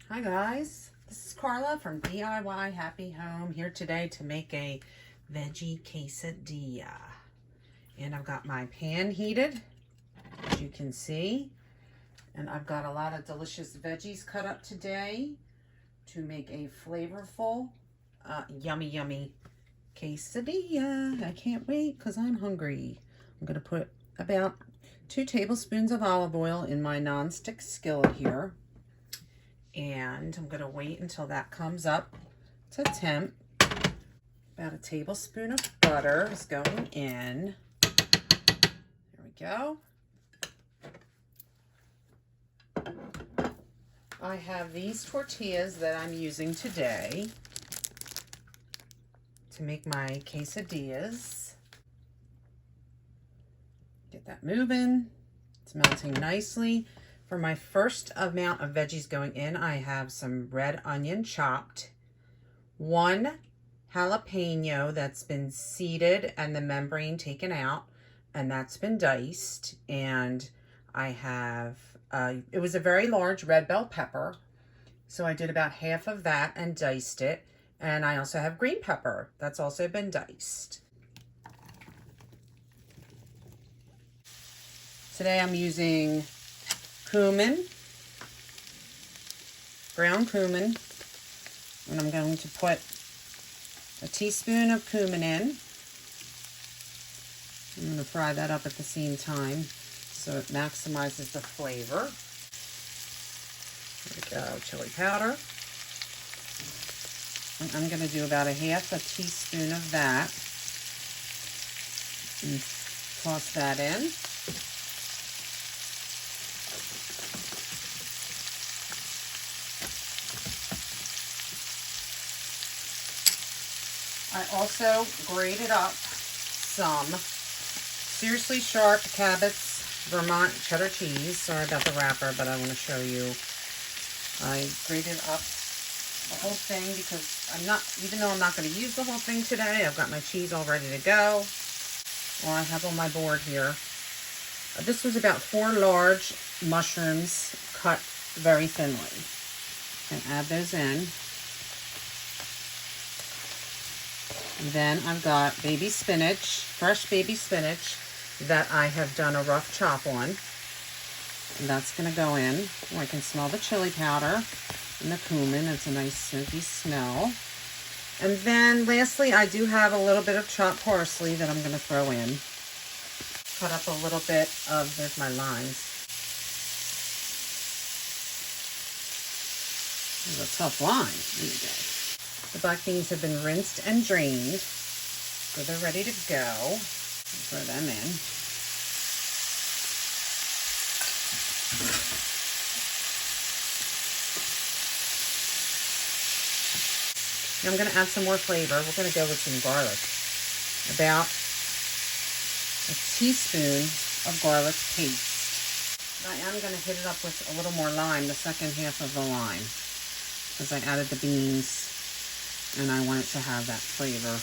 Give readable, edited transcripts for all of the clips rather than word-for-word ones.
Hi guys, this is Carla from DIY Happy Home, here today to make a veggie quesadilla. And I've got my pan heated, as you can see. And I've got a lot of delicious veggies cut up today to make a flavorful, yummy quesadilla. I can't wait because I'm hungry. I'm going to put about 2 tablespoons of olive oil in my nonstick skillet here. And I'm going to wait until that comes up to temp. About a tablespoon of butter is going in. There we go. I have these tortillas that I'm using today to make my quesadillas. Get that moving. It's melting nicely. For my first amount of veggies going in, I have some red onion chopped, 1 jalapeno that's been seeded and the membrane taken out, and that's been diced. And I have, it was a very large red bell pepper, so I did about half of that and diced it. And I also have green pepper that's also been diced. Today I'm using cumin, ground cumin, and I'm going to put a teaspoon of cumin in. I'm going to fry that up at the same time so it maximizes the flavor. There we go, chili powder. And I'm going to do about a half a teaspoon of that and toss that in. I also grated up some seriously sharp Cabot's Vermont cheddar cheese. Sorry about the wrapper, but I want to show you. I grated up the whole thing because even though I'm not going to use the whole thing today, I've got my cheese all ready to go. Well, I have on my board here. This was about 4 large mushrooms cut very thinly. And add those in. And then I've got baby spinach, fresh baby spinach that I have done a rough chop on. And that's going to go in. Oh, I can smell the chili powder and the cumin. It's a nice soapy smell. And then lastly, I do have a little bit of chopped parsley that I'm going to throw in. Cut up a little bit of, there's my limes. There's a tough lime. There you go. The black beans have been rinsed and drained, so they're ready to go. Throw them in. Now I'm going to add some more flavor. We're going to go with some garlic. About a teaspoon of garlic paste. I am going to hit it up with a little more lime, the second half of the lime, because I added the beans and I want it to have that flavor.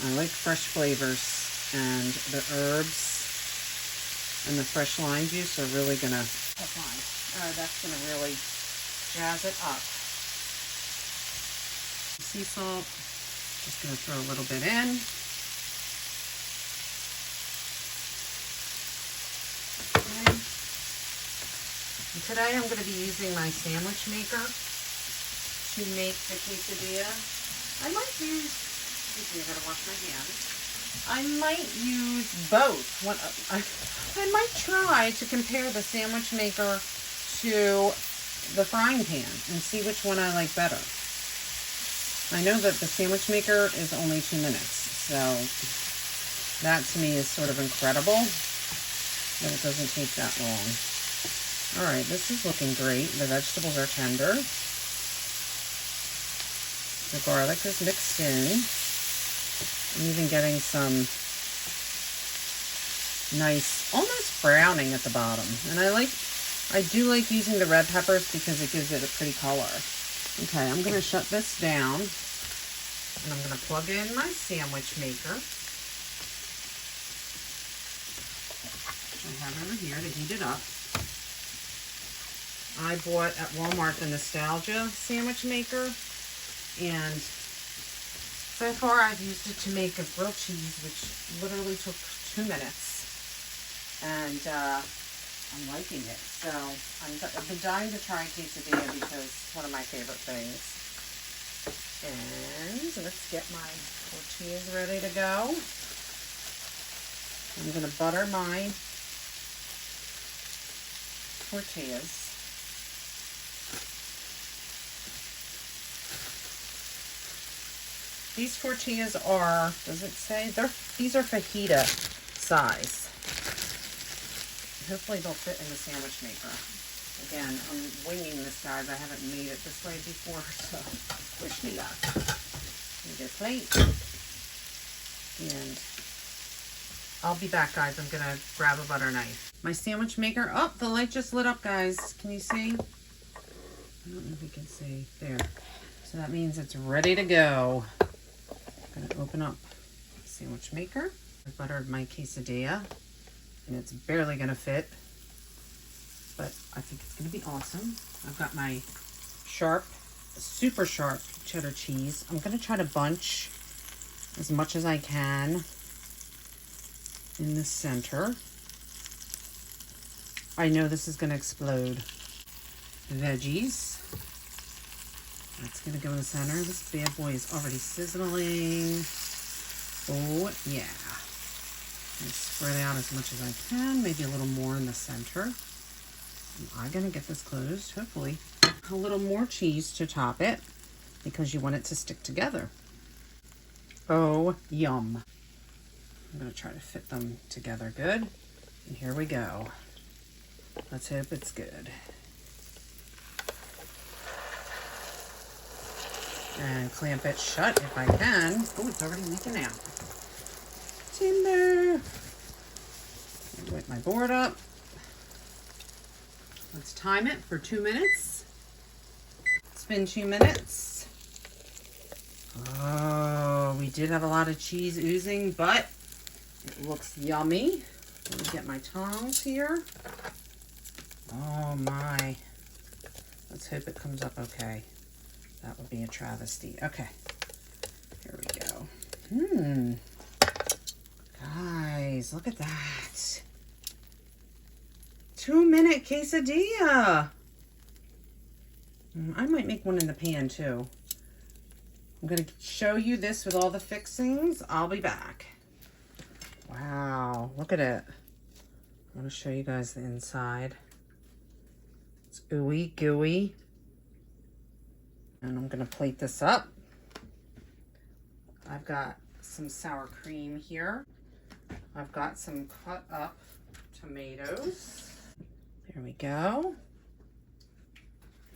I like fresh flavors, and the herbs and the fresh lime juice are really gonna, that's gonna really jazz it up. Sea salt, just gonna throw a little bit in. Okay. And today I'm gonna be using my sandwich maker to make the quesadilla. I might use, excuse me, I gotta wash my hands. I might use both. I might try to compare the sandwich maker to the frying pan and see which one I like better. I know that the sandwich maker is only 2 minutes, so that to me is sort of incredible that it doesn't take that long. All right, this is looking great. The vegetables are tender. The garlic is mixed in. I'm even getting some nice, almost browning at the bottom. And I do like using the red peppers because it gives it a pretty color. Okay, I'm going to shut this down. And I'm going to plug in my sandwich maker. I have over here to heat it up. I bought at Walmart the Nostalgia sandwich maker, and so far I've used it to make a grilled cheese, which literally took 2 minutes, and I'm liking it. So I've been dying to try quesadilla because it's one of my favorite things. And let's get my tortillas ready to go. I'm going to butter my tortillas. These tortillas are, does it say? These are fajita size. Hopefully they'll fit in the sandwich maker. Again, I'm winging this, guys. I haven't made it this way before, so wish me luck. Need a plate. And I'll be back, guys. I'm going to grab a butter knife. My sandwich maker. Oh, the light just lit up, guys. Can you see? I don't know if you can see. There. So that means it's ready to go. I'm going to open up the sandwich maker. I buttered my quesadilla, and it's barely going to fit, but I think it's going to be awesome. I've got my super sharp cheddar cheese. I'm going to try to bunch as much as I can in the center. I know this is going to explode. Veggies. That's going to go in the center. This bad boy is already sizzling. Oh, yeah. And spread out as much as I can. Maybe a little more in the center. I'm going to get this closed, hopefully. A little more cheese to top it because you want it to stick together. Oh, yum. I'm going to try to fit them together good. And here we go. Let's hope it's good. And clamp it shut if I can. Oh, it's already leaking out. It's in there. Wet my board up. Let's time it for 2 minutes. It's been 2 minutes. Oh, we did have a lot of cheese oozing, but it looks yummy. Let me get my tongs here. Oh my. Let's hope it comes up okay. That would be a travesty. Okay, here we go. Guys, look at that. 2-minute quesadilla. I might make one in the pan too. I'm going to show you this with all the fixings. I'll be back. Wow, look at it. I want to show you guys the inside. It's ooey gooey. And I'm going to plate this up. I've got some sour cream here. I've got some cut up tomatoes. There we go.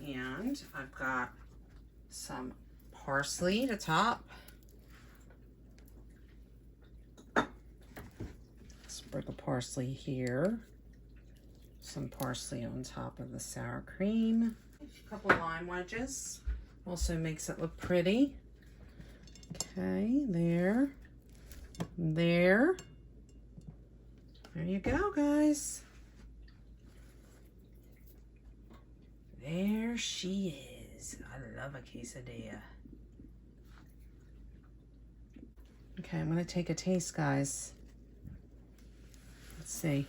And I've got some parsley to top. Sprig of parsley here. Some parsley on top of the sour cream. A couple lime wedges. Also makes it look pretty. Okay, there. There. There you go, guys. There she is. I love a quesadilla. Okay, I'm going to take a taste, guys. Let's see.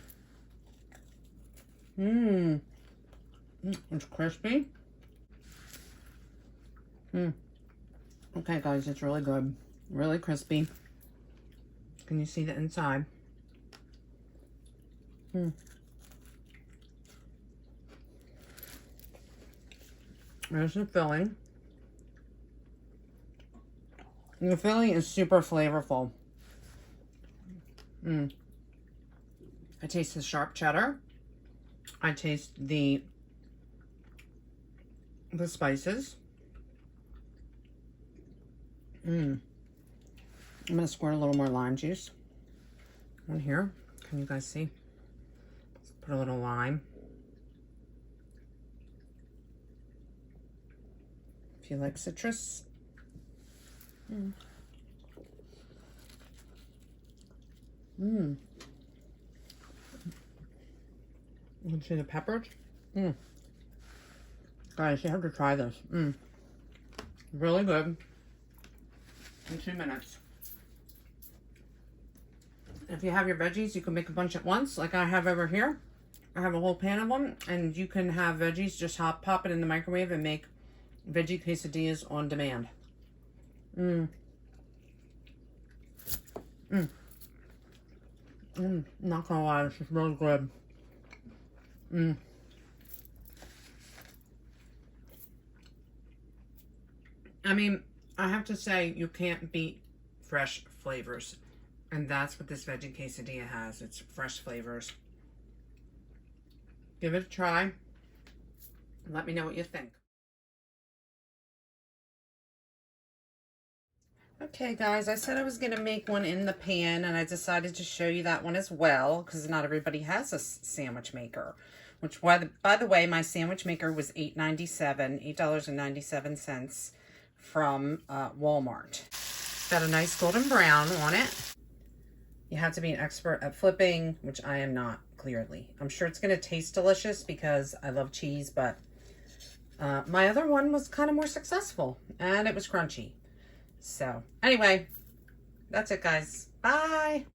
It's crispy. Okay, guys, it's really good. Really crispy. Can you see the inside? There's the filling. And the filling is super flavorful. I taste the sharp cheddar. I taste the spices. I'm gonna squirt a little more lime juice on here. Can you guys see? Let's put a little lime. If you like citrus. You can see the peppers. Guys, you have to try this. Really good. In 2 minutes. If you have your veggies, you can make a bunch at once, like I have over here. I have a whole pan of them, and you can have veggies, just pop it in the microwave and make veggie quesadillas on demand. Not gonna lie, this is really good. I mean, I have to say, you can't beat fresh flavors. And that's what this veggie quesadilla has. It's fresh flavors. Give it a try. Let me know what you think. Okay, guys, I said I was going to make one in the pan, and I decided to show you that one as well, because not everybody has a sandwich maker. Which, by the way, my sandwich maker was $8.97 from Walmart. Got a nice golden brown on it. You have to be an expert at flipping, which I am not, clearly. I'm sure it's going to taste delicious because I love cheese, but my other one was kind of more successful, and it was crunchy. So, anyway, that's it, guys. Bye!